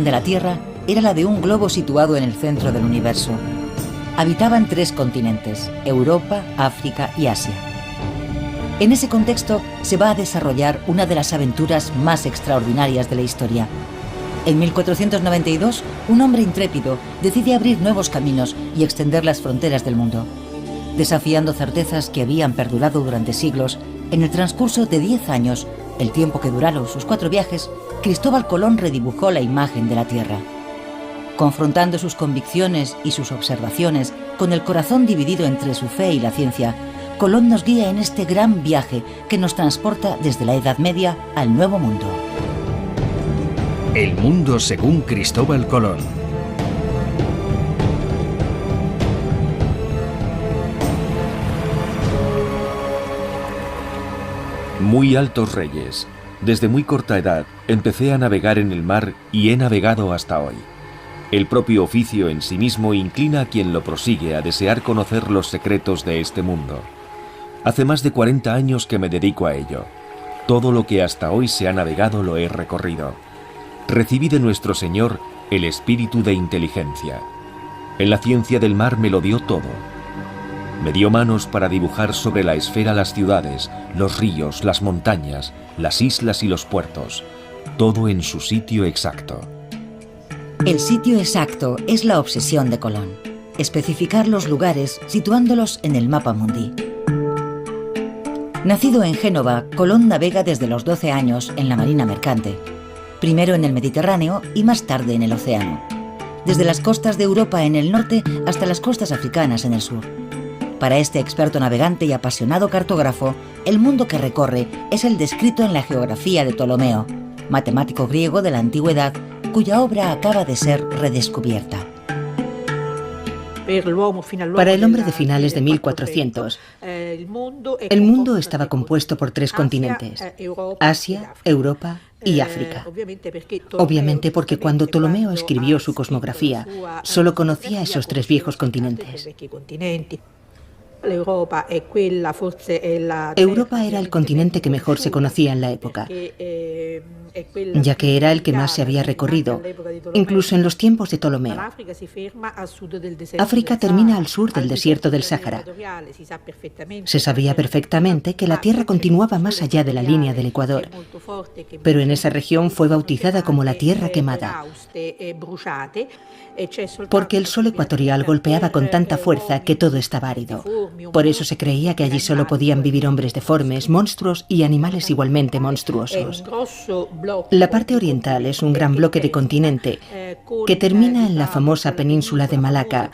de la Tierra era la de un globo situado en el centro del universo. Habitaban 3 continentes: Europa, África y Asia. En ese contexto se va a desarrollar una de las aventuras más extraordinarias de la historia. En 1492, un hombre intrépido decide abrir nuevos caminos y extender las fronteras del mundo. Desafiando certezas que habían perdurado durante siglos, en el transcurso de 10 años, el tiempo que duraron sus 4 viajes, Cristóbal Colón redibujó la imagen de la Tierra. Confrontando sus convicciones y sus observaciones con el corazón dividido entre su fe y la ciencia, Colón nos guía en este gran viaje que nos transporta desde la Edad Media al Nuevo Mundo. El mundo según Cristóbal Colón. Muy altos reyes. Desde muy corta edad empecé a navegar en el mar y he navegado hasta hoy. El propio oficio en sí mismo inclina a quien lo prosigue a desear conocer los secretos de este mundo. Hace más de 40 años que me dedico a ello. Todo lo que hasta hoy se ha navegado lo he recorrido. Recibí de nuestro Señor el espíritu de inteligencia. En la ciencia del mar me lo dio todo. Me dio manos para dibujar sobre la esfera las ciudades, los ríos, las montañas, las islas y los puertos, todo en su sitio exacto. El sitio exacto es la obsesión de Colón. Especificar los lugares situándolos en el mapa mundi. Nacido en Génova, Colón navega desde los 12 años en la marina mercante. Primero en el Mediterráneo y más tarde en el océano. Desde las costas de Europa en el norte hasta las costas africanas en el sur. Para este experto navegante y apasionado cartógrafo, el mundo que recorre es el descrito en la geografía de Ptolomeo, matemático griego de la antigüedad, cuya obra acaba de ser redescubierta. Para el hombre de finales de 1400, el mundo estaba compuesto por 3 continentes: Asia, Europa y África. Obviamente porque cuando Ptolomeo escribió su cosmografía, solo conocía esos 3 viejos continentes. Europa era el continente que mejor se conocía en la época, ya que era el que más se había recorrido, incluso en los tiempos de Ptolomeo. África termina al sur del desierto del Sáhara. Se sabía perfectamente que la Tierra continuaba más allá de la línea del Ecuador, pero en esa región fue bautizada como la Tierra Quemada, porque el sol ecuatorial golpeaba con tanta fuerza que todo estaba árido. Por eso se creía que allí solo podían vivir hombres deformes, monstruos y animales igualmente monstruosos. La parte oriental es un gran bloque de continente que termina en la famosa península de Malaca,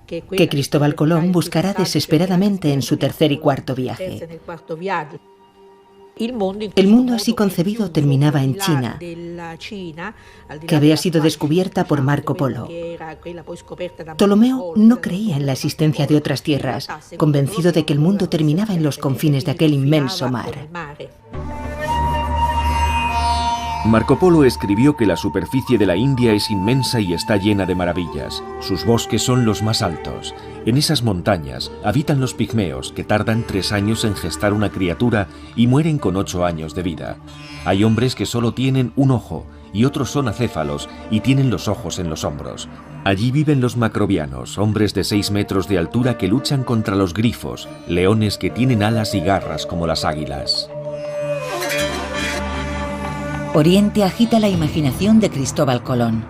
que Cristóbal Colón buscará desesperadamente en su tercer y cuarto viaje. El mundo así concebido terminaba en China, que había sido descubierta por Marco Polo. Ptolomeo no creía en la existencia de otras tierras, convencido de que el mundo terminaba en los confines de aquel inmenso mar. Marco Polo escribió que la superficie de la India es inmensa y está llena de maravillas. Sus bosques son los más altos. En esas montañas habitan los pigmeos, que tardan 3 años en gestar una criatura y mueren con 8 años de vida. Hay hombres que solo tienen un ojo y otros son acéfalos y tienen los ojos en los hombros. Allí viven los macrobianos, hombres de 6 metros de altura que luchan contra los grifos, leones que tienen alas y garras como las águilas. Oriente agita la imaginación de Cristóbal Colón.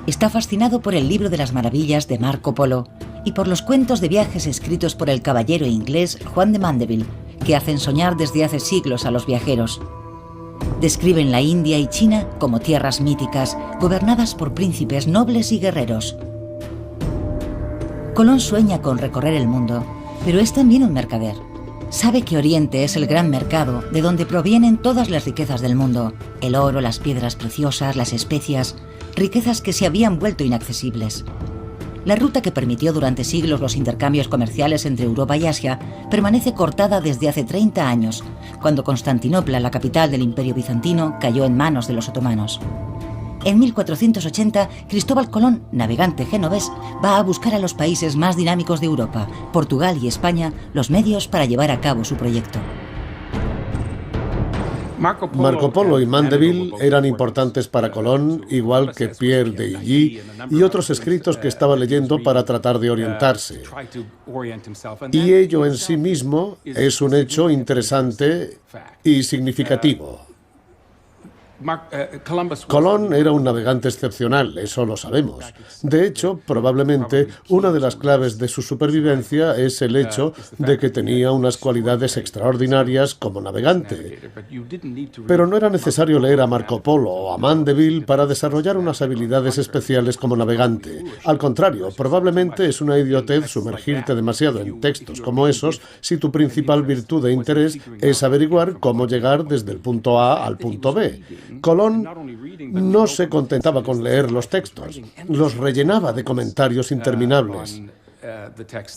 Está fascinado por el libro de las maravillas de Marco Polo y por los cuentos de viajes escritos por el caballero inglés Juan de Mandeville, que hacen soñar desde hace siglos a los viajeros. Describen la India y China como tierras míticas, gobernadas por príncipes nobles y guerreros. Colón sueña con recorrer el mundo, pero es también un mercader. Sabe que Oriente es el gran mercado de donde provienen todas las riquezas del mundo: el oro, las piedras preciosas, las especias, riquezas que se habían vuelto inaccesibles. La ruta que permitió durante siglos los intercambios comerciales entre Europa y Asia permanece cortada desde hace 30 años, cuando Constantinopla, la capital del Imperio Bizantino, cayó en manos de los otomanos. En 1480, Cristóbal Colón, navegante genovés, va a buscar a los países más dinámicos de Europa, Portugal y España, los medios para llevar a cabo su proyecto. Marco Polo y Mandeville eran importantes para Colón, igual que Pierre de Illy y otros escritos que estaba leyendo para tratar de orientarse. Y ello en sí mismo es un hecho interesante y significativo. Colón era un navegante excepcional, eso lo sabemos. De hecho, probablemente una de las claves de su supervivencia es el hecho de que tenía unas cualidades extraordinarias como navegante. Pero no era necesario leer a Marco Polo o a Mandeville para desarrollar unas habilidades especiales como navegante. Al contrario, probablemente es una idiotez sumergirte demasiado en textos como esos si tu principal virtud e interés es averiguar cómo llegar desde el punto A al punto B. Colón no se contentaba con leer los textos, los rellenaba de comentarios interminables,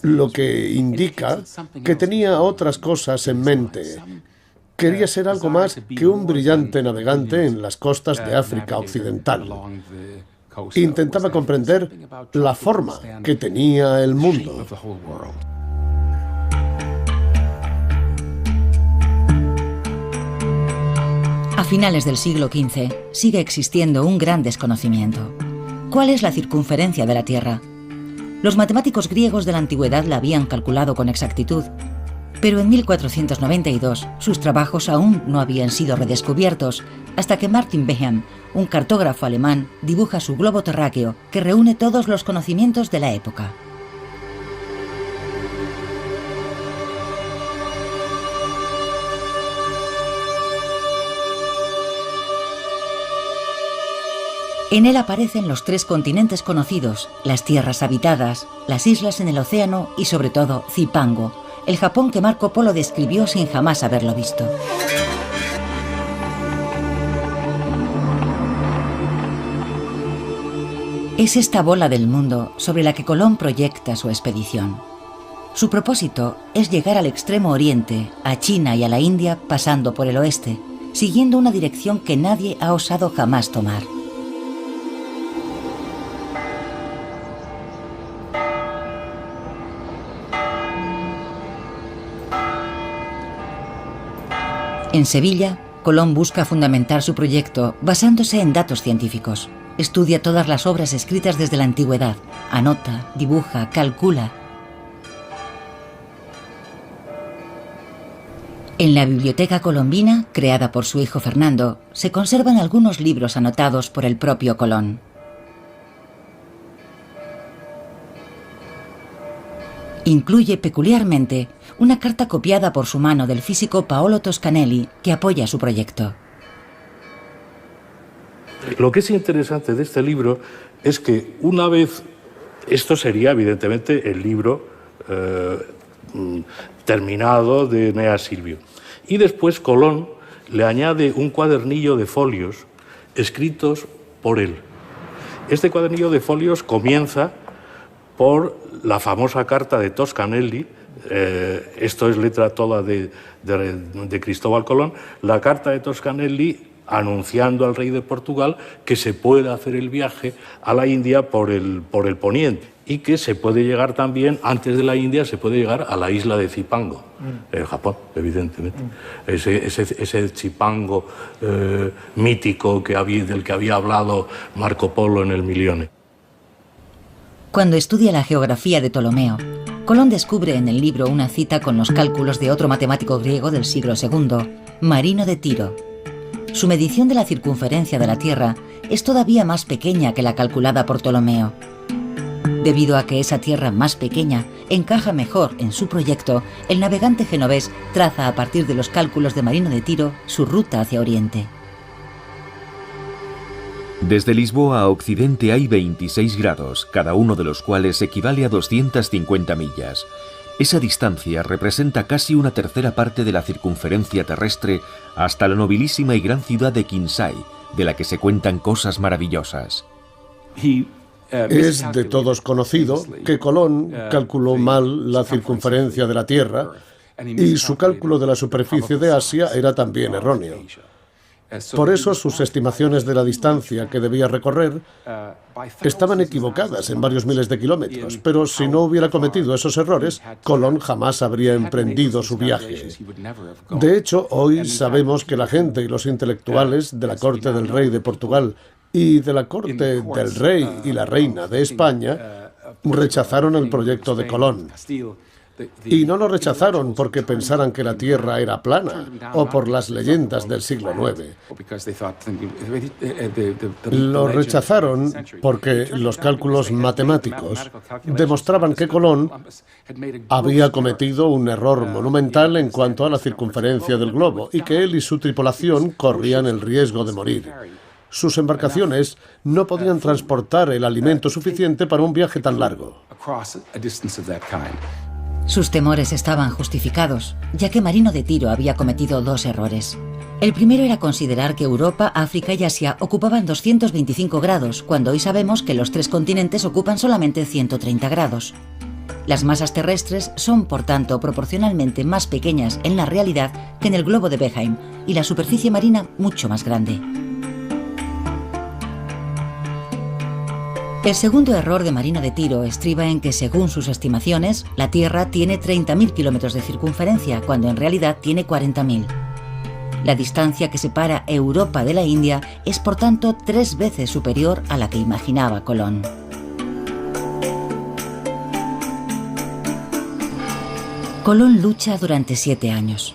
lo que indica que tenía otras cosas en mente. Quería ser algo más que un brillante navegante en las costas de África Occidental. Intentaba comprender la forma que tenía el mundo. A finales del siglo XV sigue existiendo un gran desconocimiento. ¿Cuál es la circunferencia de la Tierra? Los matemáticos griegos de la antigüedad la habían calculado con exactitud, pero en 1492 sus trabajos aún no habían sido redescubiertos hasta que Martin Behem, un cartógrafo alemán, dibuja su globo terráqueo que reúne todos los conocimientos de la época. En él aparecen los 3 continentes conocidos, las tierras habitadas, las islas en el océano y sobre todo Zipango, el Japón que Marco Polo describió sin jamás haberlo visto. Es esta bola del mundo sobre la que Colón proyecta su expedición. Su propósito es llegar al extremo oriente, a China y a la India pasando por el oeste, siguiendo una dirección que nadie ha osado jamás tomar. En Sevilla, Colón busca fundamentar su proyecto basándose en datos científicos. Estudia todas las obras escritas desde la antigüedad, anota, dibuja, calcula. En la Biblioteca Colombina, creada por su hijo Fernando, se conservan algunos libros anotados por el propio Colón. Incluye peculiarmente una carta copiada por su mano del físico Paolo Toscanelli que apoya su proyecto. Lo que es interesante de este libro es que una vez, esto sería evidentemente el libro terminado de Eneas Silvio, y después Colón le añade un cuadernillo de folios escritos por él. Este cuadernillo de folios comienza por la famosa carta de Toscanelli, esto es letra toda de Cristóbal Colón, la carta de Toscanelli anunciando al rey de Portugal que se puede hacer el viaje a la India por el poniente y que se puede llegar también, antes de la India, se puede llegar a la isla de Zipango, en Japón, evidentemente. Ese Zipango mítico del que había hablado Marco Polo en el Milione. Cuando estudia la geografía de Ptolomeo, Colón descubre en el libro una cita con los cálculos de otro matemático griego del siglo II, Marino de Tiro. Su medición de la circunferencia de la Tierra es todavía más pequeña que la calculada por Ptolomeo. Debido a que esa tierra más pequeña encaja mejor en su proyecto, el navegante genovés traza a partir de los cálculos de Marino de Tiro su ruta hacia Oriente. Desde Lisboa a Occidente hay 26 grados, cada uno de los cuales equivale a 250 millas. Esa distancia representa casi una tercera parte de la circunferencia terrestre hasta la nobilísima y gran ciudad de Kinsay, de la que se cuentan cosas maravillosas. Es de todos conocido que Colón calculó mal la circunferencia de la Tierra y su cálculo de la superficie de Asia era también erróneo. Por eso sus estimaciones de la distancia que debía recorrer estaban equivocadas en varios miles de kilómetros, pero si no hubiera cometido esos errores, Colón jamás habría emprendido su viaje. De hecho, hoy sabemos que la gente y los intelectuales de la corte del rey de Portugal y de la corte del rey y la reina de España rechazaron el proyecto de Colón. Y no lo rechazaron porque pensaran que la Tierra era plana o por las leyendas del siglo IX. Lo rechazaron porque los cálculos matemáticos demostraban que Colón había cometido un error monumental en cuanto a la circunferencia del globo y que él y su tripulación corrían el riesgo de morir. Sus embarcaciones no podían transportar el alimento suficiente para un viaje tan largo. Sus temores estaban justificados, ya que Marino de Tiro había cometido dos errores. El primero era considerar que Europa, África y Asia ocupaban 225 grados, cuando hoy sabemos que los tres continentes ocupan solamente 130 grados. Las masas terrestres son, por tanto, proporcionalmente más pequeñas en la realidad que en el globo de Behaim, y la superficie marina mucho más grande. El segundo error de Marino de Tiro estriba en que, según sus estimaciones, la Tierra tiene 30.000 kilómetros de circunferencia, cuando en realidad tiene 40.000. La distancia que separa Europa de la India es, por tanto, 3 veces superior a la que imaginaba Colón. Colón lucha durante 7 años.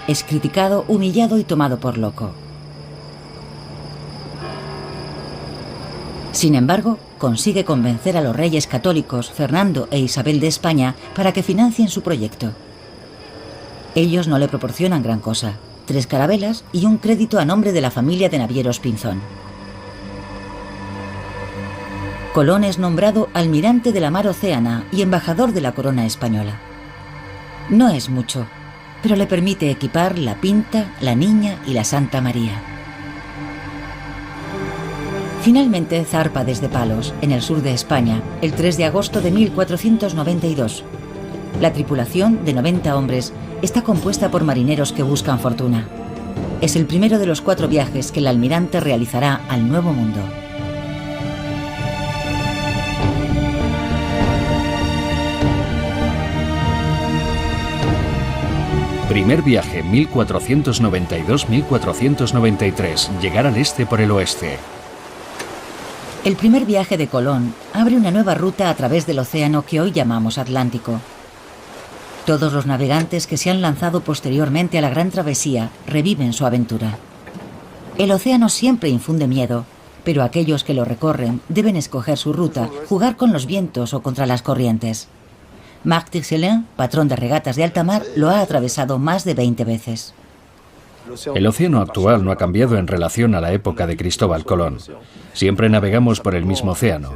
Es criticado, humillado y tomado por loco. Sin embargo, consigue convencer a los reyes católicos Fernando e Isabel de España para que financien su proyecto. Ellos no le proporcionan gran cosa: 3 carabelas y un crédito a nombre de la familia de navieros Pinzón. Colón es nombrado almirante de la mar Océana y embajador de la corona española. No es mucho, pero le permite equipar la Pinta, la Niña y la Santa María. Finalmente zarpa desde Palos, en el sur de España, el 3 de agosto de 1492. La tripulación, de 90 hombres, está compuesta por marineros que buscan fortuna. Es el primero de los 4 viajes que el almirante realizará al Nuevo Mundo. Primer viaje 1492-1493, llegar al este por el oeste. El primer viaje de Colón abre una nueva ruta a través del océano que hoy llamamos Atlántico. Todos los navegantes que se han lanzado posteriormente a la gran travesía reviven su aventura. El océano siempre infunde miedo, pero aquellos que lo recorren deben escoger su ruta, jugar con los vientos o contra las corrientes. Marc Tixelin, patrón de regatas de alta mar, lo ha atravesado más de 20 veces. El océano actual no ha cambiado en relación a la época de Cristóbal Colón. Siempre navegamos por el mismo océano.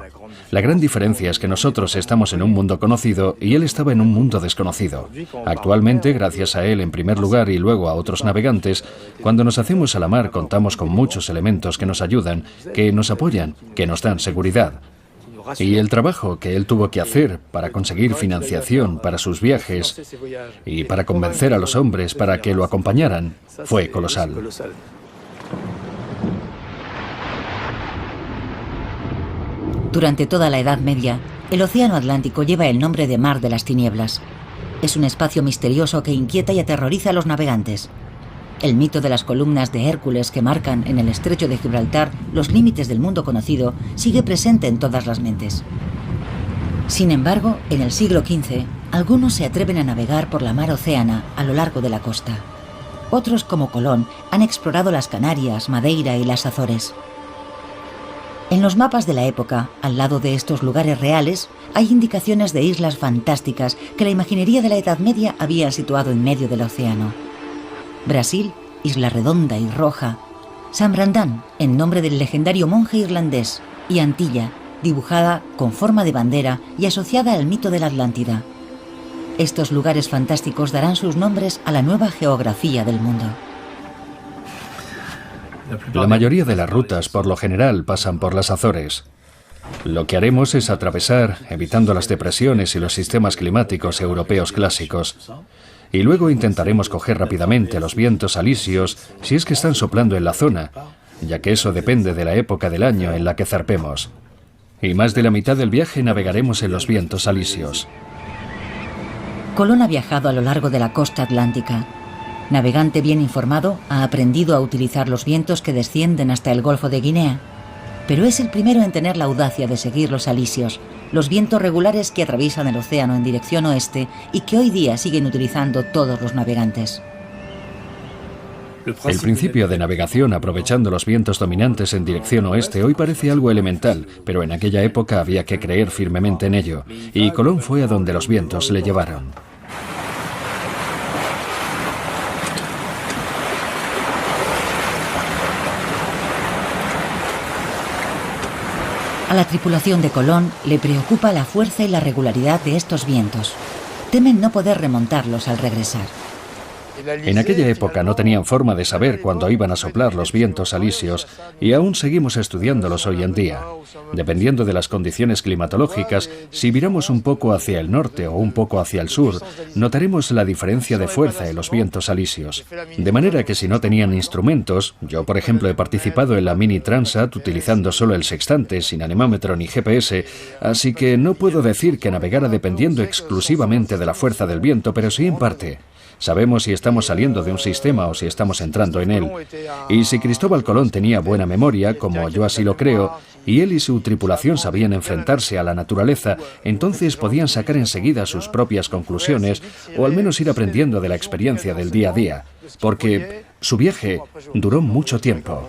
La gran diferencia es que nosotros estamos en un mundo conocido y él estaba en un mundo desconocido. Actualmente, gracias a él en primer lugar y luego a otros navegantes, cuando nos hacemos a la mar contamos con muchos elementos que nos ayudan, que nos apoyan, que nos dan seguridad. Y el trabajo que él tuvo que hacer para conseguir financiación para sus viajes y para convencer a los hombres para que lo acompañaran fue colosal. Durante toda la Edad Media, el Océano Atlántico lleva el nombre de Mar de las Tinieblas. Es un espacio misterioso que inquieta y aterroriza a los navegantes. El mito de las columnas de Hércules que marcan en el estrecho de Gibraltar los límites del mundo conocido sigue presente en todas las mentes. Sin embargo, en el siglo XV, algunos se atreven a navegar por la mar Océana a lo largo de la costa. Otros, como Colón, han explorado las Canarias, Madeira y las Azores. En los mapas de la época, al lado de estos lugares reales, hay indicaciones de islas fantásticas que la imaginería de la Edad Media había situado en medio del océano. Brasil, Isla Redonda y Roja, San Brandán, en nombre del legendario monje irlandés, y Antilla, dibujada con forma de bandera y asociada al mito de la Atlántida. Estos lugares fantásticos darán sus nombres a la nueva geografía del mundo. La mayoría de las rutas, por lo general, pasan por las Azores. Lo que haremos es atravesar, evitando las depresiones y los sistemas climáticos europeos clásicos. Y luego intentaremos coger rápidamente los vientos alisios si es que están soplando en la zona, ya que eso depende de la época del año en la que zarpemos. Y más de la mitad del viaje navegaremos en los vientos alisios. Colón ha viajado a lo largo de la costa atlántica. Navegante bien informado, ha aprendido a utilizar los vientos que descienden hasta el Golfo de Guinea. Pero es el primero en tener la audacia de seguir los alisios, los vientos regulares que atraviesan el océano en dirección oeste y que hoy día siguen utilizando todos los navegantes. El principio de navegación aprovechando los vientos dominantes en dirección oeste hoy parece algo elemental, pero en aquella época había que creer firmemente en ello, y Colón fue a donde los vientos le llevaron. A la tripulación de Colón le preocupa la fuerza y la regularidad de estos vientos. Temen no poder remontarlos al regresar. En aquella época no tenían forma de saber cuándo iban a soplar los vientos alisios y aún seguimos estudiándolos hoy en día. Dependiendo de las condiciones climatológicas, si viramos un poco hacia el norte o un poco hacia el sur, notaremos la diferencia de fuerza en los vientos alisios. De manera que si no tenían instrumentos, yo por ejemplo he participado en la Mini Transat utilizando solo el sextante, sin anemómetro ni GPS, así que no puedo decir que navegara dependiendo exclusivamente de la fuerza del viento, pero sí en parte. Sabemos si estamos saliendo de un sistema o si estamos entrando en él. Y si Cristóbal Colón tenía buena memoria, como yo así lo creo, y él y su tripulación sabían enfrentarse a la naturaleza, entonces podían sacar enseguida sus propias conclusiones o al menos ir aprendiendo de la experiencia del día a día, porque su viaje duró mucho tiempo.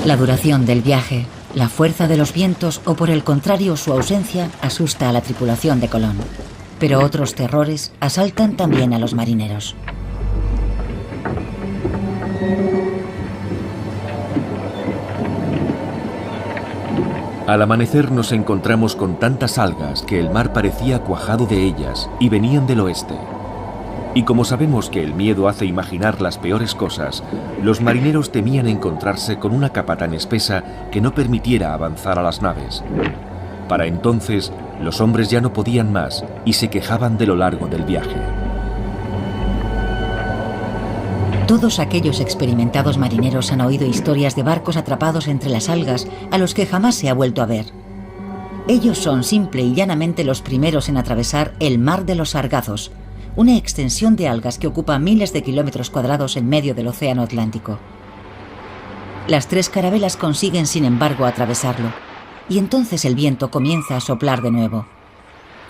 La duración del viaje, la fuerza de los vientos o por el contrario su ausencia asusta a la tripulación de Colón. Pero otros terrores asaltan también a los marineros. Al amanecer nos encontramos con tantas algas que el mar parecía cuajado de ellas y venían del oeste. Y como sabemos que el miedo hace imaginar las peores cosas, los marineros temían encontrarse con una capa tan espesa que no permitiera avanzar a las naves. Para entonces, los hombres ya no podían más y se quejaban de lo largo del viaje. Todos aquellos experimentados marineros han oído historias de barcos atrapados entre las algas a los que jamás se ha vuelto a ver. Ellos son simple y llanamente los primeros en atravesar el Mar de los Sargazos, una extensión de algas que ocupa miles de kilómetros cuadrados en medio del Océano Atlántico. Las 3 carabelas consiguen, sin embargo, atravesarlo, y entonces el viento comienza a soplar de nuevo.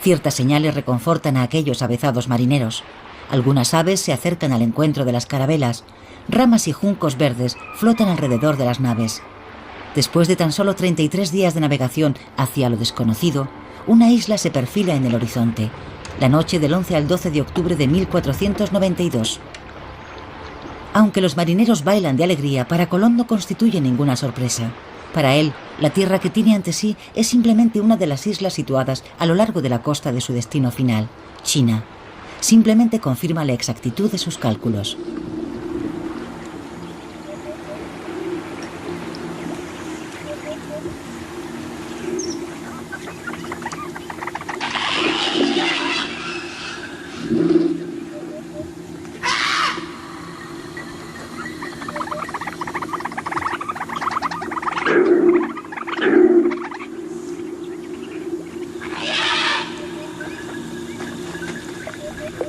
Ciertas señales reconfortan a aquellos avezados marineros. Algunas aves se acercan al encuentro de las carabelas, ramas y juncos verdes flotan alrededor de las naves. Después de tan solo 33 días de navegación hacia lo desconocido, una isla se perfila en el horizonte, la noche del 11 al 12 de octubre de 1492. Aunque los marineros bailan de alegría, para Colón no constituye ninguna sorpresa. Para él, la tierra que tiene ante sí es simplemente una de las islas situadas a lo largo de la costa de su destino final, China. Simplemente confirma la exactitud de sus cálculos.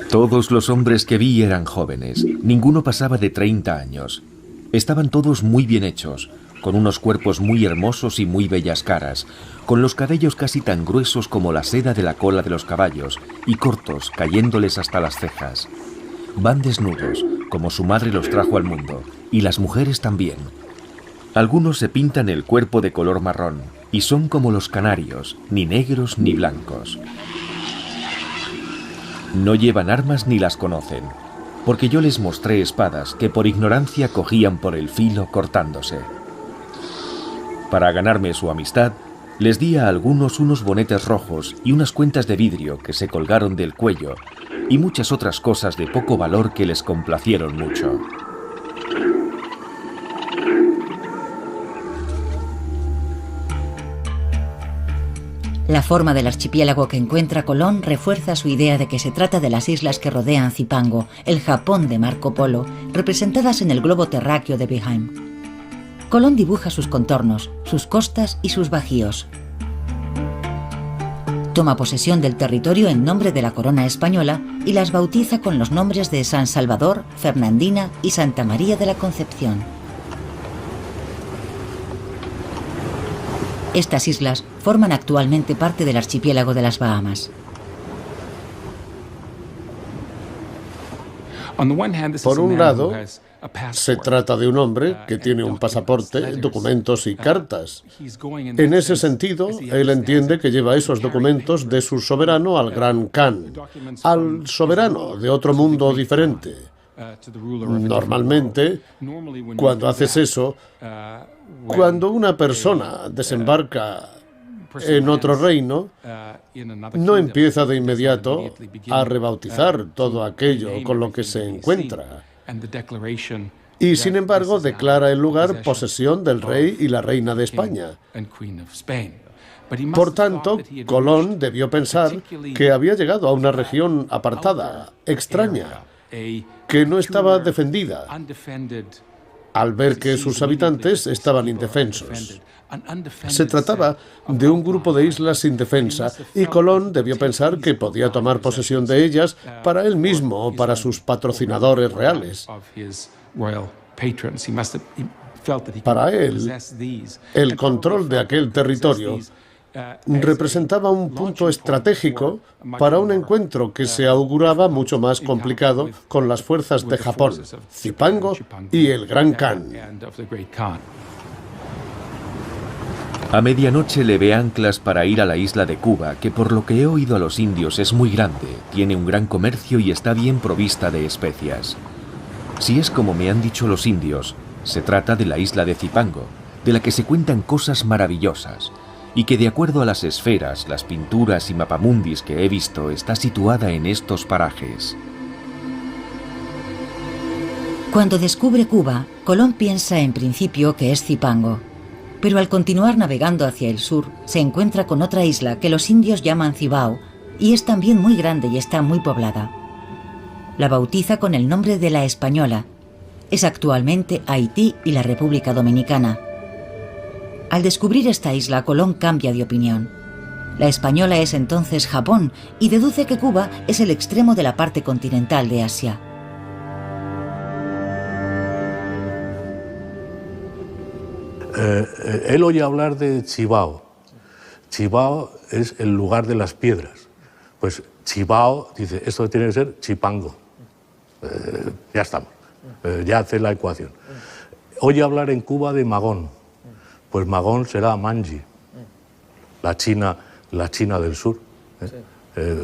Todos los hombres que vi eran jóvenes, ninguno pasaba de 30 años. Estaban todos muy bien hechos, con unos cuerpos muy hermosos y muy bellas caras, con los cabellos casi tan gruesos como la seda de la cola de los caballos y cortos, cayéndoles hasta las cejas. van desnudos, como su madre los trajo al mundo, y las mujeres también. Algunos se pintan el cuerpo de color marrón, y son como los canarios, ni negros ni blancos. No llevan armas ni las conocen, porque yo les mostré espadas que por ignorancia cogían por el filo cortándose. Para ganarme su amistad, les di a algunos unos bonetes rojos y unas cuentas de vidrio que se colgaron del cuello, y muchas otras cosas de poco valor que les complacieron mucho. La forma del archipiélago que encuentra Colón refuerza su idea de que se trata de las islas que rodean Zipango, el Japón de Marco Polo, representadas en el globo terráqueo de Behaim. Colón dibuja sus contornos, sus costas y sus bajíos. Toma posesión del territorio en nombre de la corona española y las bautiza con los nombres de San Salvador, Fernandina y Santa María de la Concepción. Estas islas forman actualmente parte del archipiélago de las Bahamas. Por un lado, se trata de un hombre que tiene un pasaporte, documentos y cartas. En ese sentido, él entiende que lleva esos documentos de su soberano al Gran Khan, al soberano de otro mundo diferente. Normalmente, cuando haces eso, cuando una persona desembarca en otro reino, no empieza de inmediato a rebautizar todo aquello con lo que se encuentra. Y sin embargo declara el lugar posesión del rey y la reina de España. Por tanto, Colón debió pensar que había llegado a una región apartada, extraña, que no estaba defendida, al ver que sus habitantes estaban indefensos. Se trataba de un grupo de islas sin defensa y Colón debió pensar que podía tomar posesión de ellas para él mismo o para sus patrocinadores reales. Para él, el control de aquel territorio representaba un punto estratégico para un encuentro que se auguraba mucho más complicado con las fuerzas de Japón, Zipango y el Gran Khan. A medianoche levé anclas para ir a la isla de Cuba, que por lo que he oído a los indios es muy grande, tiene un gran comercio y está bien provista de especias. Si es como me han dicho los indios, se trata de la isla de Zipango, de la que se cuentan cosas maravillosas, y que de acuerdo a las esferas, las pinturas y mapamundis que he visto, está situada en estos parajes. Cuando descubre Cuba, Colón piensa en principio que es Zipango, pero al continuar navegando hacia el sur, se encuentra con otra isla que los indios llaman Cibao, y es también muy grande y está muy poblada. La bautiza con el nombre de La Española. Es actualmente Haití y la República Dominicana. Al descubrir esta isla, Colón cambia de opinión. La Española es entonces Japón y deduce que Cuba es el extremo de la parte continental de Asia. Él oye hablar de Cibao. Cibao es el lugar de las piedras. Pues Cibao, dice, esto tiene que ser Chipango. Ya estamos, ya hace la ecuación. Oye hablar en Cuba de Magón. Pues Magón será Manji, la China del sur.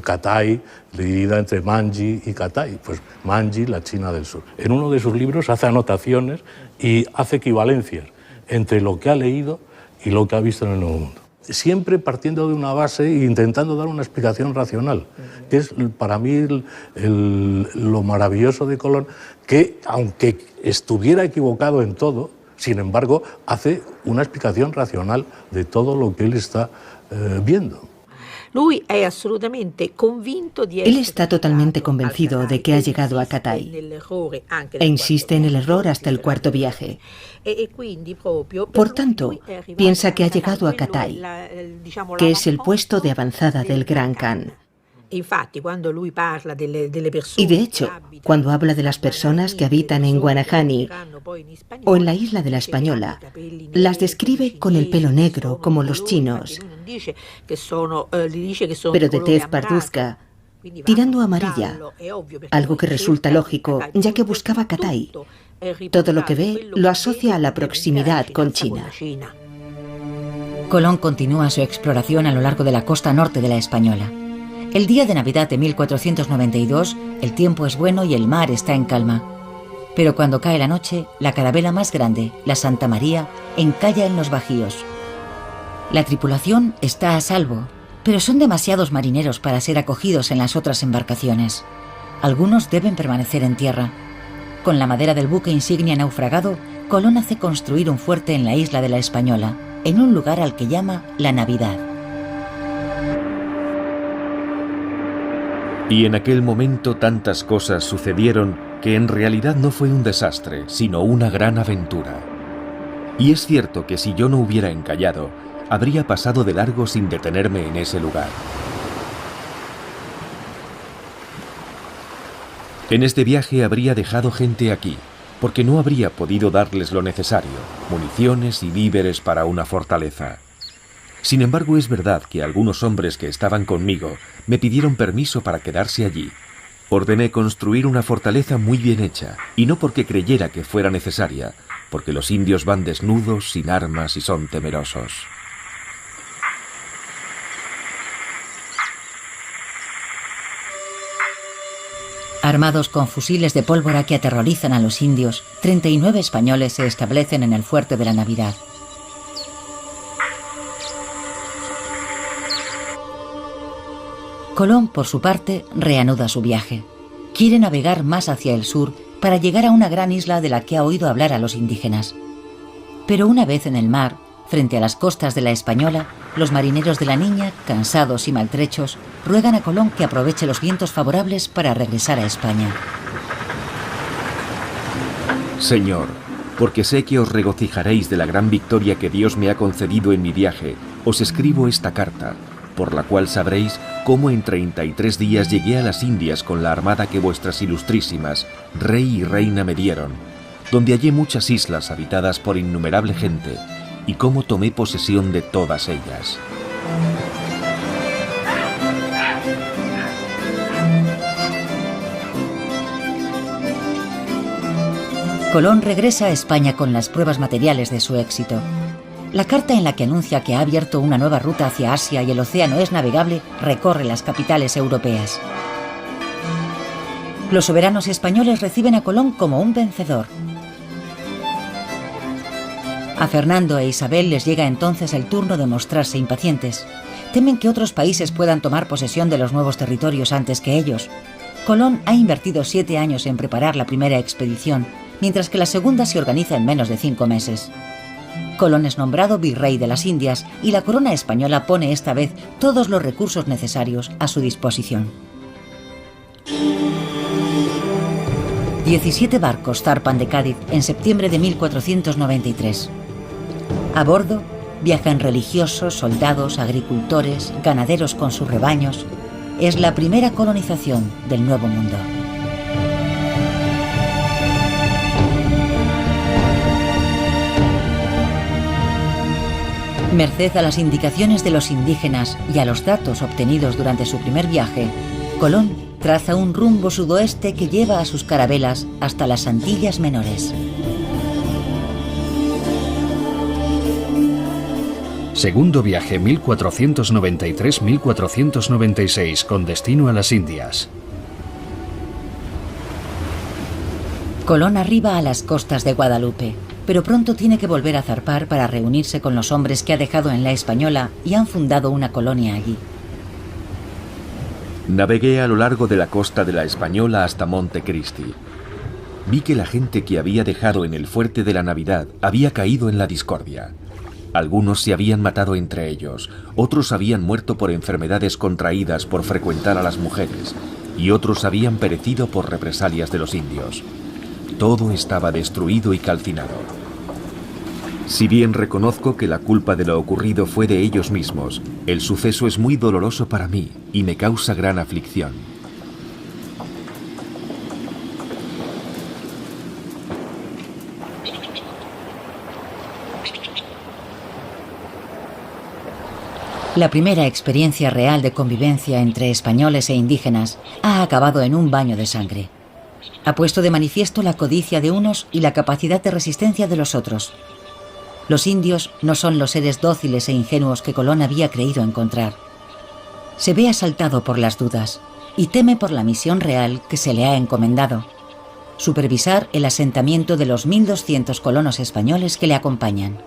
Catay, dividida entre Manji y Catay, pues Manji, la China del sur. En uno de sus libros hace anotaciones y hace equivalencias entre lo que ha leído y lo que ha visto en el Nuevo Mundo. Siempre partiendo de una base e intentando dar una explicación racional, que es para mí lo maravilloso de Colón, que aunque estuviera equivocado en todo, sin embargo, hace una explicación racional de todo lo que él está viendo. Él está totalmente convencido de que ha llegado a Catay e insiste en el error hasta el cuarto viaje. Por tanto, piensa que ha llegado a Catay, que es el puesto de avanzada del Gran Khan. Y de hecho, cuando habla de las personas que habitan en Guanahani o en la isla de la Española, las describe con el pelo negro como los chinos. Pero Detef Parduzca tirando a amarilla, algo que resulta lógico, ya que buscaba Cathay. Todo lo que ve lo asocia a la proximidad con China. Colón continúa su exploración a lo largo de la costa norte de la Española. El día de Navidad de 1492, el tiempo es bueno y el mar está en calma. Pero cuando cae la noche, la carabela más grande, la Santa María, encalla en los bajíos. La tripulación está a salvo, pero son demasiados marineros para ser acogidos en las otras embarcaciones. Algunos deben permanecer en tierra. Con la madera del buque insignia naufragado, Colón hace construir un fuerte en la isla de la Española, en un lugar al que llama La Navidad. Y en aquel momento tantas cosas sucedieron que en realidad no fue un desastre, sino una gran aventura. Y es cierto que si yo no hubiera encallado, habría pasado de largo sin detenerme en ese lugar. En este viaje habría dejado gente aquí, porque no habría podido darles lo necesario, municiones y víveres para una fortaleza. Sin embargo, es verdad que algunos hombres que estaban conmigo me pidieron permiso para quedarse allí. Ordené construir una fortaleza muy bien hecha, y no porque creyera que fuera necesaria, porque los indios van desnudos, sin armas y son temerosos. Armados con fusiles de pólvora que aterrorizan a los indios, 39 españoles se establecen en el fuerte de la Navidad. Colón, por su parte, reanuda su viaje. Quiere navegar más hacia el sur para llegar a una gran isla de la que ha oído hablar a los indígenas. Pero una vez en el mar, frente a las costas de la Española, los marineros de la Niña, cansados y maltrechos, ruegan a Colón que aproveche los vientos favorables para regresar a España. Señor, porque sé que os regocijaréis de la gran victoria que Dios me ha concedido en mi viaje, os escribo esta carta, por la cual sabréis cómo en 33 días llegué a las Indias con la armada que vuestras ilustrísimas, rey y reina, me dieron, donde hallé muchas islas habitadas por innumerable gente, y cómo tomé posesión de todas ellas. Colón regresa a España con las pruebas materiales de su éxito. La carta en la que anuncia que ha abierto una nueva ruta hacia Asia y el océano es navegable recorre las capitales europeas. Los soberanos españoles reciben a Colón como un vencedor. A Fernando e Isabel les llega entonces el turno de mostrarse impacientes. Temen que otros países puedan tomar posesión de los nuevos territorios antes que ellos. Colón ha invertido 7 años en preparar la primera expedición, mientras que la segunda se organiza en menos de 5 meses. Colón es nombrado virrey de las Indias y la corona española pone esta vez todos los recursos necesarios a su disposición. 17 barcos zarpan de Cádiz en septiembre de 1493. A bordo viajan religiosos, soldados, agricultores, ganaderos con sus rebaños. Es la primera colonización del Nuevo Mundo. Merced a las indicaciones de los indígenas y a los datos obtenidos durante su primer viaje, Colón traza un rumbo sudoeste que lleva a sus carabelas hasta las Antillas Menores. Segundo viaje 1493-1496 con destino a las Indias. Colón arriba a las costas de Guadalupe, pero pronto tiene que volver a zarpar para reunirse con los hombres que ha dejado en la Española y han fundado una colonia allí. Navegué a lo largo de la costa de la Española hasta Montecristi. Vi que la gente que había dejado en el fuerte de la Navidad había caído en la discordia. Algunos se habían matado entre ellos, otros habían muerto por enfermedades contraídas por frecuentar a las mujeres, y otros habían perecido por represalias de los indios. Todo estaba destruido y calcinado. Si bien reconozco que la culpa de lo ocurrido fue de ellos mismos, el suceso es muy doloroso para mí y me causa gran aflicción. La primera experiencia real de convivencia entre españoles e indígenas ha acabado en un baño de sangre. Ha puesto de manifiesto la codicia de unos y la capacidad de resistencia de los otros. Los indios no son los seres dóciles e ingenuos que Colón había creído encontrar. Se ve asaltado por las dudas y teme por la misión real que se le ha encomendado: supervisar el asentamiento de los 1.200 colonos españoles que le acompañan.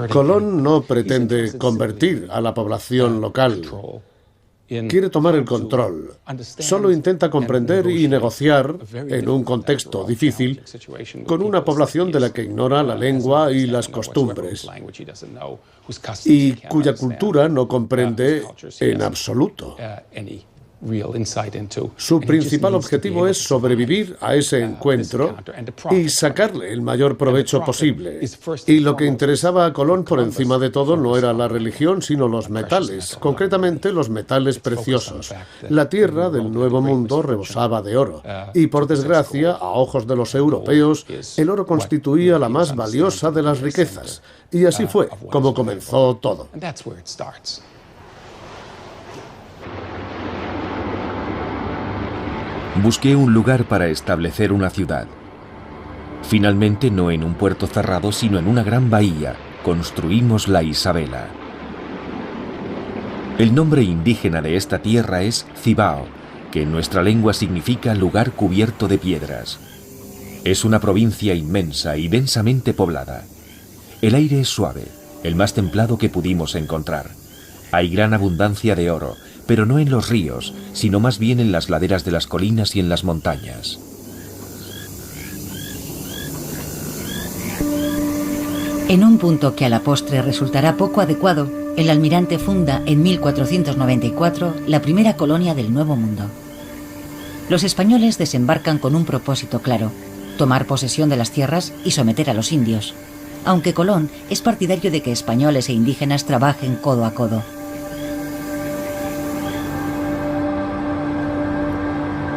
Colón no pretende convertir a la población local. Quiere tomar el control. Solo intenta comprender y negociar, en un contexto difícil, con una población de la que ignora la lengua y las costumbres, y cuya cultura no comprende en absoluto. Su principal objetivo es sobrevivir a ese encuentro y sacarle el mayor provecho posible. Y lo que interesaba a Colón por encima de todo no era la religión, sino los metales, concretamente los metales preciosos. La tierra del Nuevo Mundo rebosaba de oro, y por desgracia, a ojos de los europeos, el oro constituía la más valiosa de las riquezas. Y así fue como comenzó todo. Busqué un lugar para establecer una ciudad. Finalmente, no en un puerto cerrado, sino en una gran bahía, construimos la Isabela. El nombre indígena de esta tierra es Cibao, que en nuestra lengua significa lugar cubierto de piedras. Es una provincia inmensa y densamente poblada. El aire es suave, el más templado que pudimos encontrar. Hay gran abundancia de oro, pero no en los ríos, sino más bien en las laderas de las colinas y en las montañas. En un punto que a la postre resultará poco adecuado, el almirante funda en 1494 la primera colonia del Nuevo Mundo. Los españoles desembarcan con un propósito claro: tomar posesión de las tierras y someter a los indios, aunque Colón es partidario de que españoles e indígenas trabajen codo a codo.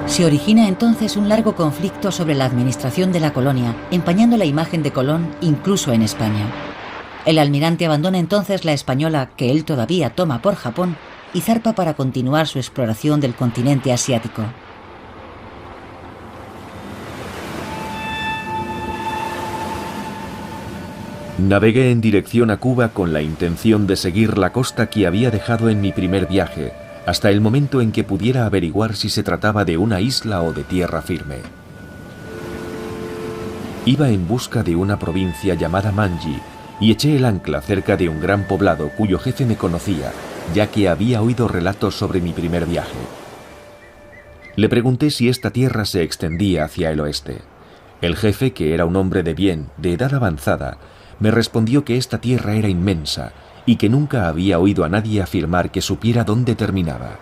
Se origina entonces un largo conflicto sobre la administración de la colonia, empañando la imagen de Colón incluso en España. El almirante abandona entonces la española, que él todavía toma por Japón, y zarpa para continuar su exploración del continente asiático. Navegué en dirección a Cuba con la intención de seguir la costa que había dejado en mi primer viaje, hasta el momento en que pudiera averiguar si se trataba de una isla o de tierra firme. Iba en busca de una provincia llamada Manji y eché el ancla cerca de un gran poblado cuyo jefe me conocía, ya que había oído relatos sobre mi primer viaje. Le pregunté si esta tierra se extendía hacia el oeste. El jefe, que era un hombre de bien, de edad avanzada, me respondió que esta tierra era inmensa y que nunca había oído a nadie afirmar que supiera dónde terminaba.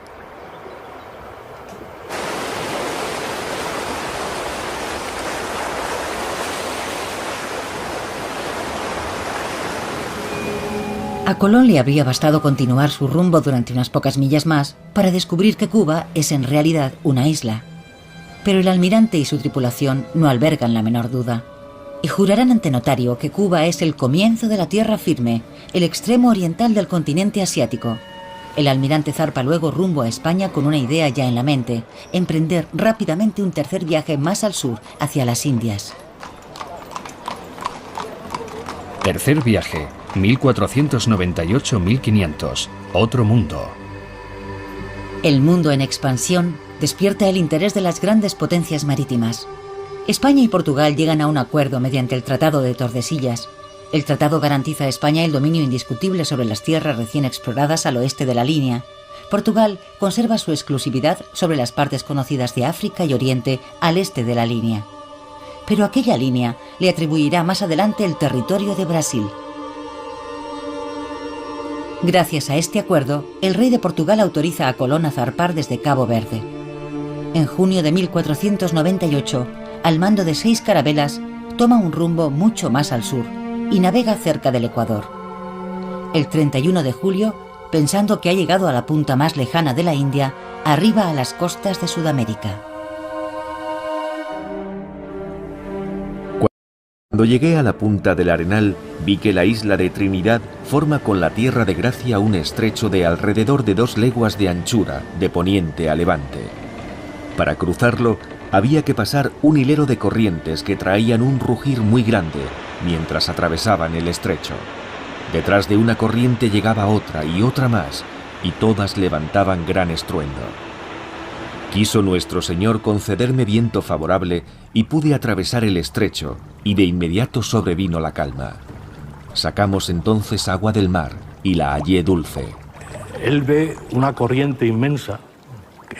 A Colón le habría bastado continuar su rumbo durante unas pocas millas más para descubrir que Cuba es en realidad una isla. Pero el almirante y su tripulación no albergan la menor duda, y jurarán ante notario que Cuba es el comienzo de la tierra firme, el extremo oriental del continente asiático. El almirante zarpa luego rumbo a España con una idea ya en la mente: emprender rápidamente un tercer viaje más al sur, hacia las Indias. Tercer viaje, 1498-1500, otro mundo. El mundo en expansión despierta el interés de las grandes potencias marítimas. España y Portugal llegan a un acuerdo mediante el Tratado de Tordesillas. El tratado garantiza a España el dominio indiscutible sobre las tierras recién exploradas al oeste de la línea. Portugal conserva su exclusividad sobre las partes conocidas de África y Oriente al este de la línea. Pero aquella línea le atribuirá más adelante el territorio de Brasil. Gracias a este acuerdo, el rey de Portugal autoriza a Colón a zarpar desde Cabo Verde. En junio de 1498, al mando de 6 carabelas, toma un rumbo mucho más al sur y navega cerca del Ecuador. El 31 de julio, pensando que ha llegado a la punta más lejana de la India, arriba a las costas de Sudamérica. Cuando llegué a la punta del Arenal, vi que la isla de Trinidad forma con la Tierra de Gracia un estrecho de alrededor de 2 leguas de anchura, de poniente a levante. Para cruzarlo, había que pasar un hilero de corrientes que traían un rugir muy grande mientras atravesaban el estrecho. Detrás de una corriente llegaba otra y otra más, y todas levantaban gran estruendo. Quiso nuestro Señor concederme viento favorable y pude atravesar el estrecho, y de inmediato sobrevino la calma. Sacamos entonces agua del mar y la hallé dulce. Él ve una corriente inmensa,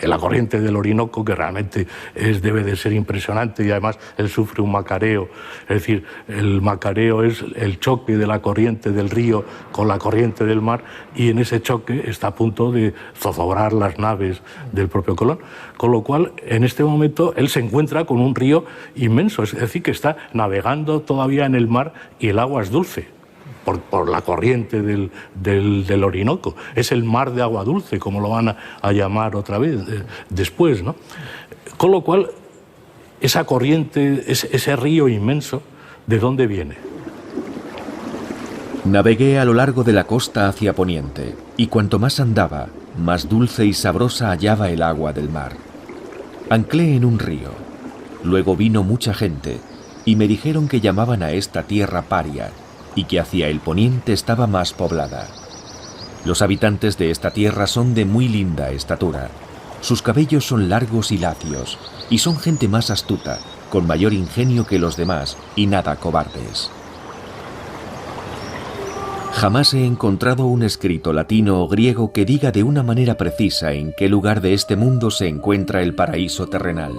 la corriente del Orinoco, que realmente debe de ser impresionante, y además él sufre un macareo. Es decir, el macareo es el choque de la corriente del río con la corriente del mar, y en ese choque está a punto de zozobrar las naves del propio Colón. Con lo cual, en este momento, él se encuentra con un río inmenso, es decir, que está navegando todavía en el mar y el agua es dulce. Por la corriente del Orinoco. Es el mar de agua dulce, como lo van a llamar otra vez después, ¿no? Con lo cual, esa corriente, ese río inmenso, ¿de dónde viene? Navegué a lo largo de la costa hacia poniente, y cuanto más andaba, más dulce y sabrosa hallaba el agua del mar. Anclé en un río. Luego vino mucha gente, y me dijeron que llamaban a esta tierra Paria, y que hacia el poniente estaba más poblada. Los habitantes de esta tierra son de muy linda estatura. Sus cabellos son largos y lacios, y son gente más astuta, con mayor ingenio que los demás, y nada cobardes. Jamás he encontrado un escrito latino o griego que diga de una manera precisa en qué lugar de este mundo se encuentra el paraíso terrenal.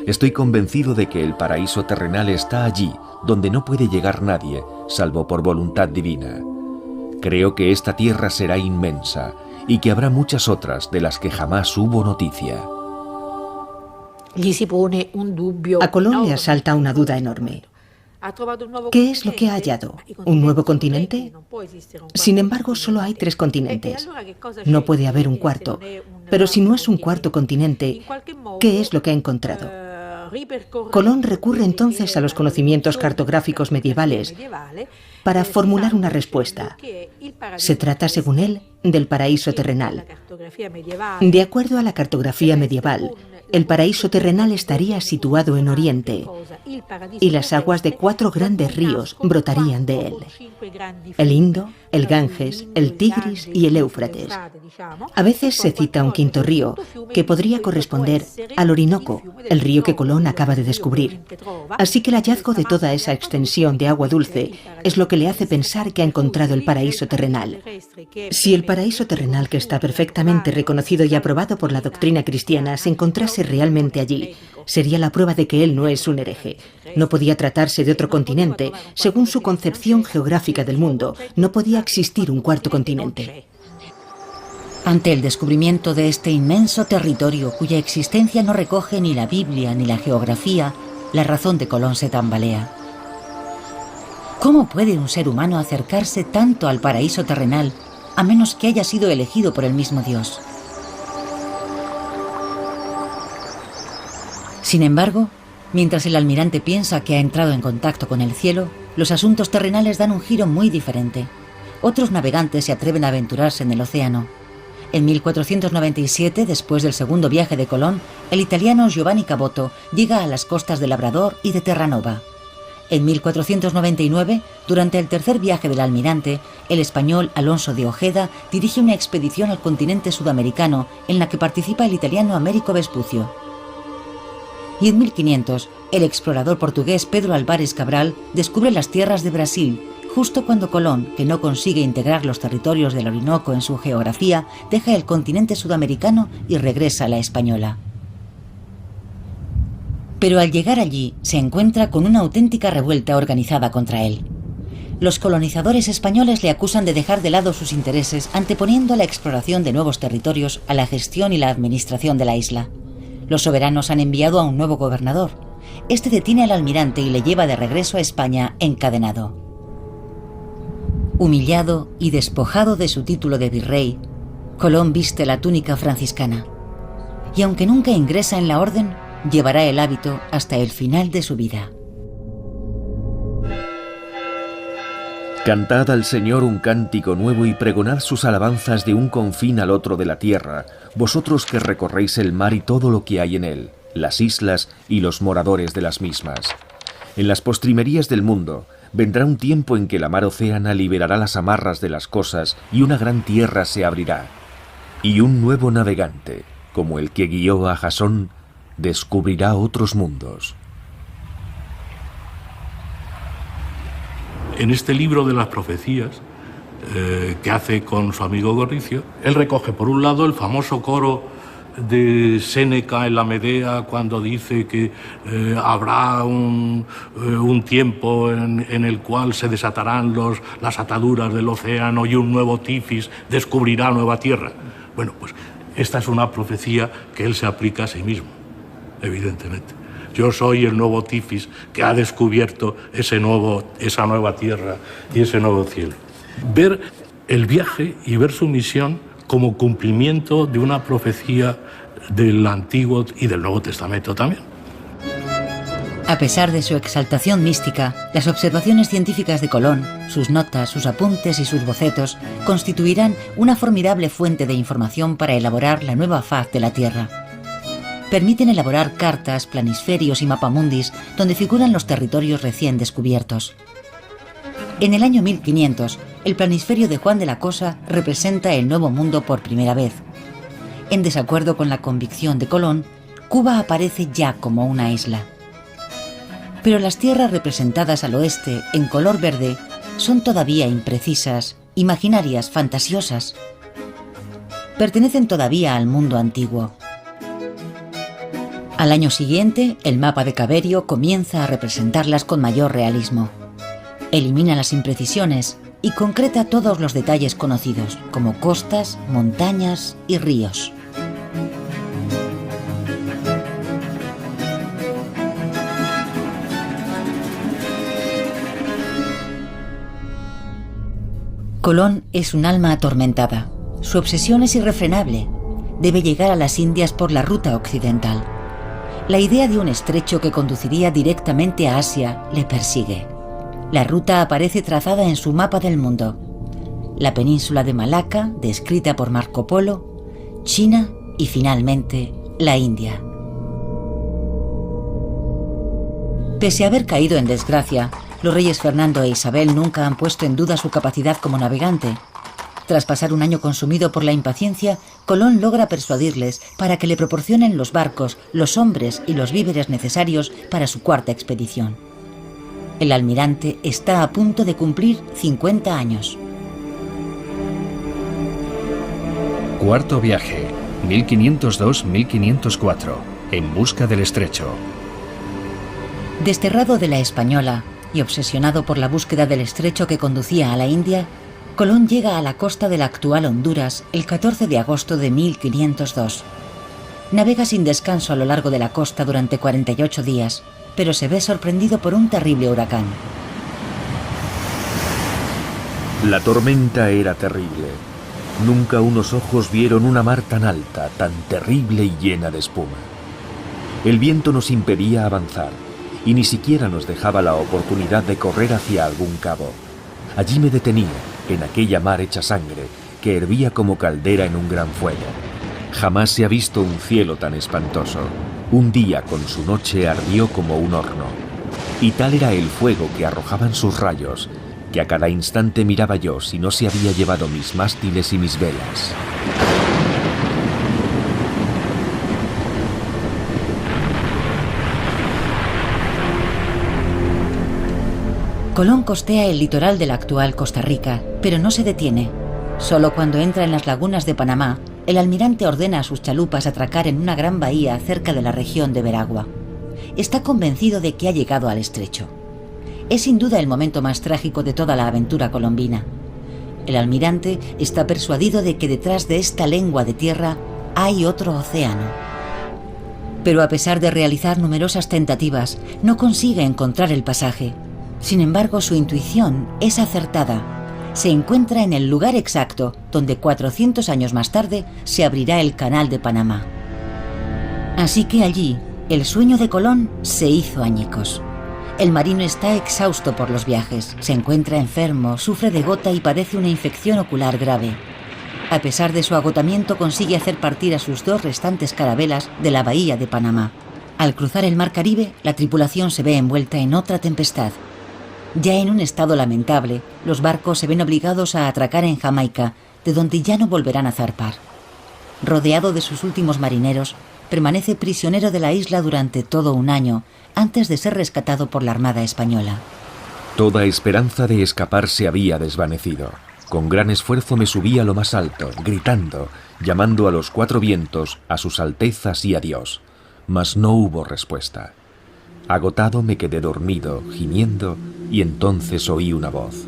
Estoy convencido de que el paraíso terrenal está allí, donde no puede llegar nadie, salvo por voluntad divina. Creo que esta tierra será inmensa, y que habrá muchas otras de las que jamás hubo noticia. A Colón le asalta una duda enorme. ¿Qué es lo que ha hallado? ¿Un nuevo continente? Sin embargo, solo hay 3 continentes. No puede haber un cuarto. Pero si no es un cuarto continente, ¿qué es lo que ha encontrado? Colón recurre entonces a los conocimientos cartográficos medievales para formular una respuesta. Se trata, según él, del paraíso terrenal. De acuerdo a la cartografía medieval, el paraíso terrenal estaría situado en Oriente y las aguas de 4 grandes ríos brotarían de él: el Indo, el Ganges, el Tigris y el Éufrates. A veces se cita un quinto río, que podría corresponder al Orinoco, el río que Colón acaba de descubrir. Así que el hallazgo de toda esa extensión de agua dulce es lo que le hace pensar que ha encontrado el paraíso terrenal. Si el paraíso terrenal, que está perfectamente reconocido y aprobado por la doctrina cristiana, se encontrase realmente allí, sería la prueba de que él no es un hereje. No podía tratarse de otro continente. Según su concepción geográfica del mundo, no podía existir un cuarto continente. Ante el descubrimiento de este inmenso territorio, cuya existencia no recoge ni la Biblia ni la geografía, la razón de Colón se tambalea. ¿Cómo puede un ser humano acercarse tanto al paraíso terrenal a menos que haya sido elegido por el mismo Dios? Sin embargo, mientras el almirante piensa que ha entrado en contacto con el cielo, los asuntos terrenales dan un giro muy diferente. Otros navegantes se atreven a aventurarse en el océano. En 1497, después del segundo viaje de Colón, el italiano Giovanni Caboto llega a las costas de Labrador y de Terranova. En 1499, durante el tercer viaje del almirante, el español Alonso de Ojeda dirige una expedición al continente sudamericano en la que participa el italiano Américo Vespucio. Y en 1500, el explorador portugués Pedro Álvares Cabral descubre las tierras de Brasil, justo cuando Colón, que no consigue integrar los territorios del Orinoco en su geografía, deja el continente sudamericano y regresa a la española. Pero al llegar allí, se encuentra con una auténtica revuelta organizada contra él. Los colonizadores españoles le acusan de dejar de lado sus intereses, anteponiendo la exploración de nuevos territorios a la gestión y la administración de la isla. Los soberanos han enviado a un nuevo gobernador. Este detiene al almirante y le lleva de regreso a España encadenado. Humillado y despojado de su título de virrey, Colón viste la túnica franciscana. Y aunque nunca ingresa en la orden, llevará el hábito hasta el final de su vida. Cantad al Señor un cántico nuevo y pregonad sus alabanzas de un confín al otro de la tierra, vosotros que recorréis el mar y todo lo que hay en él, las islas y los moradores de las mismas. En las postrimerías del mundo vendrá un tiempo en que la mar océana liberará las amarras de las cosas y una gran tierra se abrirá. Y un nuevo navegante, como el que guió a Jasón, descubrirá otros mundos. En este libro de las profecías que hace con su amigo Gorricio, él recoge por un lado el famoso coro de Séneca en la Medea cuando dice que habrá un tiempo en el cual se desatarán las ataduras del océano y un nuevo Tifis descubrirá nueva tierra. Bueno, pues esta es una profecía que él se aplica a sí mismo, evidentemente. Yo soy el nuevo Tifis que ha descubierto esa nueva tierra y ese nuevo cielo. Ver el viaje y ver su misión como cumplimiento de una profecía del Antiguo y del Nuevo Testamento también. A pesar de su exaltación mística, las observaciones científicas de Colón, sus notas, sus apuntes y sus bocetos constituirán una formidable fuente de información para elaborar la nueva faz de la Tierra. Permiten elaborar cartas, planisferios y mapamundis donde figuran los territorios recién descubiertos. En el año 1500, el planisferio de Juan de la Cosa representa el Nuevo Mundo por primera vez. En desacuerdo con la convicción de Colón, Cuba aparece ya como una isla. Pero las tierras representadas al oeste, en color verde, son todavía imprecisas, imaginarias, fantasiosas. Pertenecen todavía al mundo antiguo. Al año siguiente, el mapa de Caberio comienza a representarlas con mayor realismo. Elimina las imprecisiones y concreta todos los detalles conocidos, como costas, montañas y ríos. Colón es un alma atormentada. Su obsesión es irrefrenable. Debe llegar a las Indias por la ruta occidental. La idea de un estrecho que conduciría directamente a Asia le persigue. La ruta aparece trazada en su mapa del mundo. La península de Malaca, descrita por Marco Polo, China y finalmente la India. Pese a haber caído en desgracia, los reyes Fernando e Isabel nunca han puesto en duda su capacidad como navegante. Tras pasar un año consumido por la impaciencia, Colón logra persuadirles para que le proporcionen los barcos, los hombres y los víveres necesarios para su cuarta expedición. El almirante está a punto de cumplir 50 años. Cuarto viaje, 1502-1504, en busca del estrecho. Desterrado de la Española y obsesionado por la búsqueda del estrecho que conducía a la India, Colón llega a la costa de la actual Honduras el 14 de agosto de 1502. Navega sin descanso a lo largo de la costa durante 48 días, pero se ve sorprendido por un terrible huracán. La tormenta era terrible. Nunca unos ojos vieron una mar tan alta, tan terrible y llena de espuma. El viento nos impedía avanzar y ni siquiera nos dejaba la oportunidad de correr hacia algún cabo. Allí me detenía, en aquella mar hecha sangre, que hervía como caldera en un gran fuego. Jamás se ha visto un cielo tan espantoso. Un día con su noche ardió como un horno. Y tal era el fuego que arrojaban sus rayos, que a cada instante miraba yo si no se había llevado mis mástiles y mis velas. Colón costea el litoral de la actual Costa Rica, pero no se detiene. Solo cuando entra en las lagunas de Panamá, el almirante ordena a sus chalupas atracar en una gran bahía cerca de la región de Veragua. Está convencido de que ha llegado al estrecho. Es sin duda el momento más trágico de toda la aventura colombina. El almirante está persuadido de que detrás de esta lengua de tierra hay otro océano. Pero a pesar de realizar numerosas tentativas, no consigue encontrar el pasaje. Sin embargo, su intuición es acertada. Se encuentra en el lugar exacto donde 400 años más tarde se abrirá el Canal de Panamá. Así que allí, el sueño de Colón se hizo añicos. El marino está exhausto por los viajes, se encuentra enfermo, sufre de gota y padece una infección ocular grave. A pesar de su agotamiento, consigue hacer partir a sus 2 restantes carabelas de la bahía de Panamá. Al cruzar el mar Caribe, la tripulación se ve envuelta en otra tempestad. Ya en un estado lamentable, los barcos se ven obligados a atracar en Jamaica, de donde ya no volverán a zarpar. Rodeado de sus últimos marineros, permanece prisionero de la isla durante todo un año, antes de ser rescatado por la Armada Española. Toda esperanza de escapar se había desvanecido. Con gran esfuerzo me subí a lo más alto, gritando, llamando a los 4 vientos, a sus altezas y a Dios. Mas no hubo respuesta. Agotado me quedé dormido, gimiendo, y entonces oí una voz.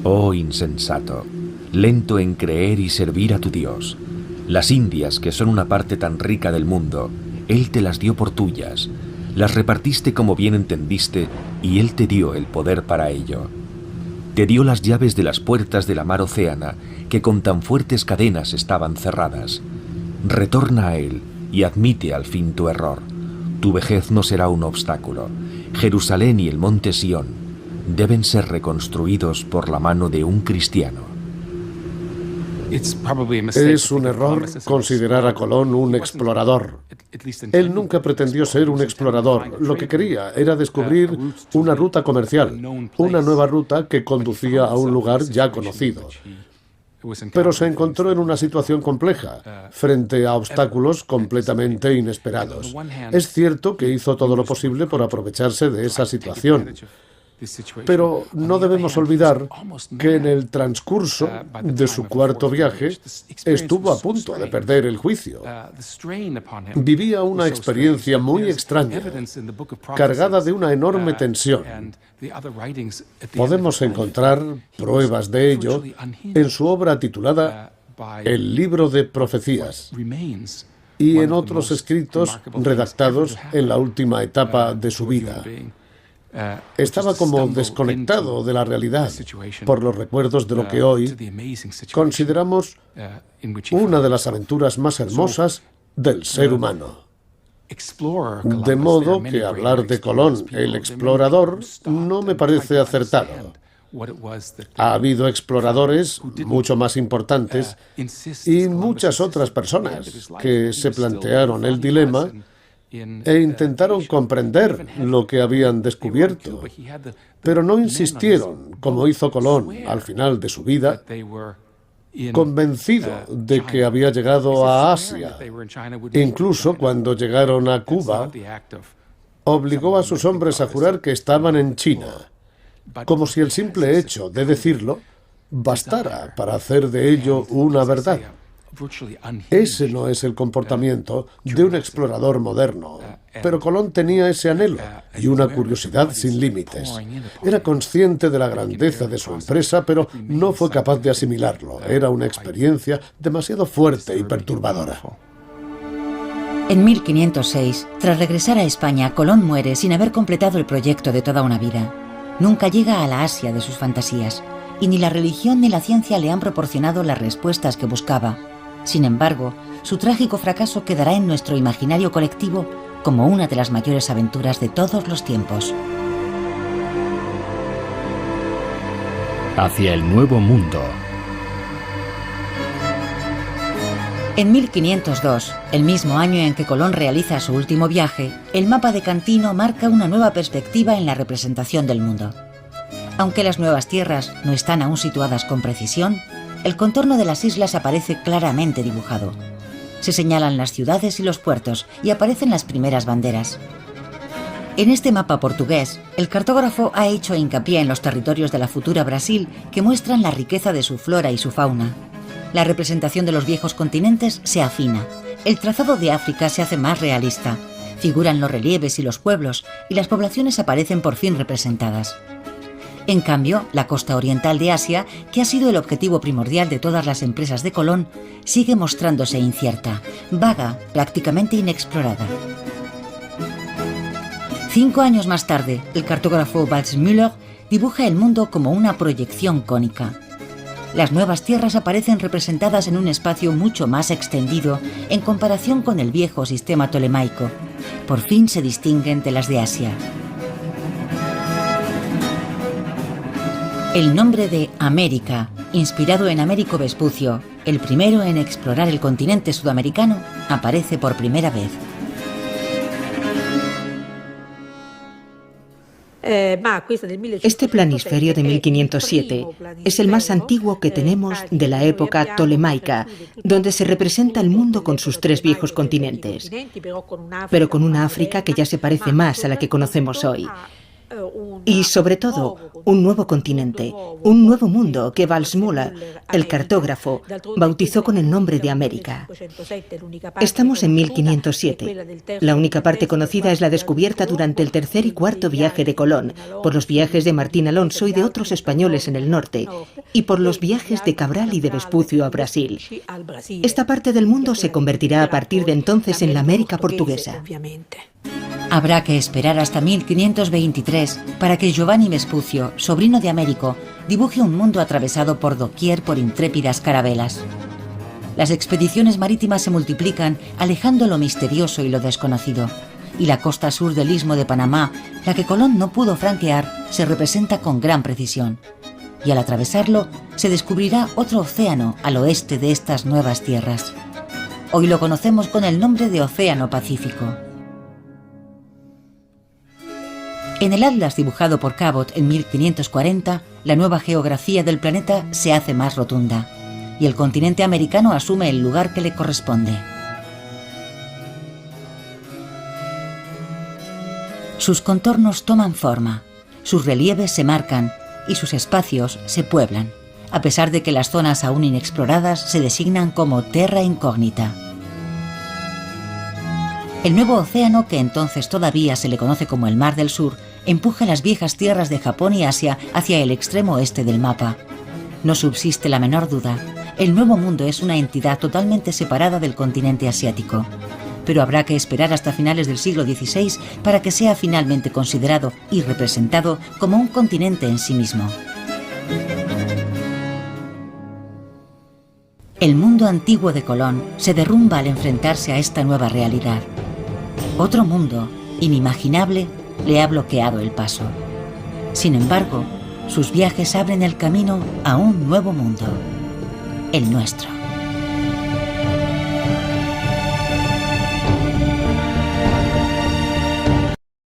Oh insensato, lento en creer y servir a tu Dios. Las Indias, que son una parte tan rica del mundo, Él te las dio por tuyas. Las repartiste como bien entendiste, y Él te dio el poder para ello. Te dio las llaves de las puertas de la mar Océana, que con tan fuertes cadenas estaban cerradas. Retorna a Él y admite al fin tu error. Tu vejez no será un obstáculo. Jerusalén y el monte Sión deben ser reconstruidos por la mano de un cristiano. Es un error considerar a Colón un explorador. Él nunca pretendió ser un explorador. Lo que quería era descubrir una ruta comercial, una nueva ruta que conducía a un lugar ya conocido. Pero se encontró en una situación compleja, frente a obstáculos completamente inesperados. Es cierto que hizo todo lo posible por aprovecharse de esa situación. Pero no debemos olvidar que en el transcurso de su 4º viaje estuvo a punto de perder el juicio. Vivía una experiencia muy extraña, cargada de una enorme tensión. Podemos encontrar pruebas de ello en su obra titulada El libro de profecías y en otros escritos redactados en la última etapa de su vida. Estaba como desconectado de la realidad por los recuerdos de lo que hoy consideramos una de las aventuras más hermosas del ser humano. De modo que hablar de Colón, el explorador, no me parece acertado. Ha habido exploradores mucho más importantes y muchas otras personas que se plantearon el dilema e intentaron comprender lo que habían descubierto, pero no insistieron, como hizo Colón al final de su vida, convencido de que había llegado a Asia. Incluso cuando llegaron a Cuba, obligó a sus hombres a jurar que estaban en China, como si el simple hecho de decirlo bastara para hacer de ello una verdad. Ese no es el comportamiento de un explorador moderno, pero Colón tenía ese anhelo y una curiosidad sin límites. Era consciente de la grandeza de su empresa, pero no fue capaz de asimilarlo. Era una experiencia demasiado fuerte y perturbadora. En 1506, tras regresar a España, Colón muere sin haber completado el proyecto de toda una vida. Nunca llega a la Asia de sus fantasías, y ni la religión ni la ciencia le han proporcionado las respuestas que buscaba. Sin embargo, su trágico fracaso quedará en nuestro imaginario colectivo como una de las mayores aventuras de todos los tiempos. Hacia el Nuevo Mundo. En 1502, el mismo año en que Colón realiza su último viaje, el mapa de Cantino marca una nueva perspectiva en la representación del mundo. Aunque las nuevas tierras no están aún situadas con precisión, el contorno de las islas aparece claramente dibujado. Se señalan las ciudades y los puertos y aparecen las primeras banderas. En este mapa portugués, el cartógrafo ha hecho hincapié en los territorios de la futura Brasil que muestran la riqueza de su flora y su fauna. La representación de los viejos continentes se afina. El trazado de África se hace más realista. Figuran los relieves y los pueblos, y las poblaciones aparecen por fin representadas. En cambio, la costa oriental de Asia, que ha sido el objetivo primordial de todas las empresas de Colón, sigue mostrándose incierta, vaga, prácticamente inexplorada. 5 años más tarde, el cartógrafo Waldseemüller dibuja el mundo como una proyección cónica. Las nuevas tierras aparecen representadas en un espacio mucho más extendido en comparación con el viejo sistema tolemaico. Por fin se distinguen de las de Asia. El nombre de América, inspirado en Américo Vespucio, el primero en explorar el continente sudamericano, aparece por primera vez. Este planisferio de 1507 es el más antiguo que tenemos de la época ptolemaica, donde se representa el mundo con sus 3 viejos continentes, pero con una África que ya se parece más a la que conocemos hoy. Y sobre todo, un nuevo continente, un nuevo mundo que Valsmola, el cartógrafo, bautizó con el nombre de América. Estamos en 1507. La única parte conocida es la descubierta durante el tercer y cuarto viaje de Colón, por los viajes de Martín Alonso y de otros españoles en el norte, y por los viajes de Cabral y de Vespucio a Brasil. Esta parte del mundo se convertirá a partir de entonces en la América portuguesa. Habrá que esperar hasta 1523 para que Giovanni Vespucio, sobrino de Américo, dibuje un mundo atravesado por doquier por intrépidas carabelas. Las expediciones marítimas se multiplican, alejando lo misterioso y lo desconocido. Y la costa sur del Istmo de Panamá, la que Colón no pudo franquear, se representa con gran precisión. Y al atravesarlo, se descubrirá otro océano al oeste de estas nuevas tierras. Hoy lo conocemos con el nombre de Océano Pacífico. En el atlas dibujado por Cabot en 1540, la nueva geografía del planeta se hace más rotunda y el continente americano asume el lugar que le corresponde. Sus contornos toman forma, sus relieves se marcan y sus espacios se pueblan, a pesar de que las zonas aún inexploradas se designan como terra incógnita. El nuevo océano, que entonces todavía se le conoce como el Mar del Sur, empuja las viejas tierras de Japón y Asia hacia el extremo oeste del mapa. No subsiste la menor duda, el Nuevo Mundo es una entidad totalmente separada del continente asiático. Pero habrá que esperar hasta finales del siglo XVI para que sea finalmente considerado y representado como un continente en sí mismo. El mundo antiguo de Colón se derrumba al enfrentarse a esta nueva realidad. Otro mundo, inimaginable, le ha bloqueado el paso. Sin embargo, sus viajes abren el camino a un nuevo mundo, el nuestro.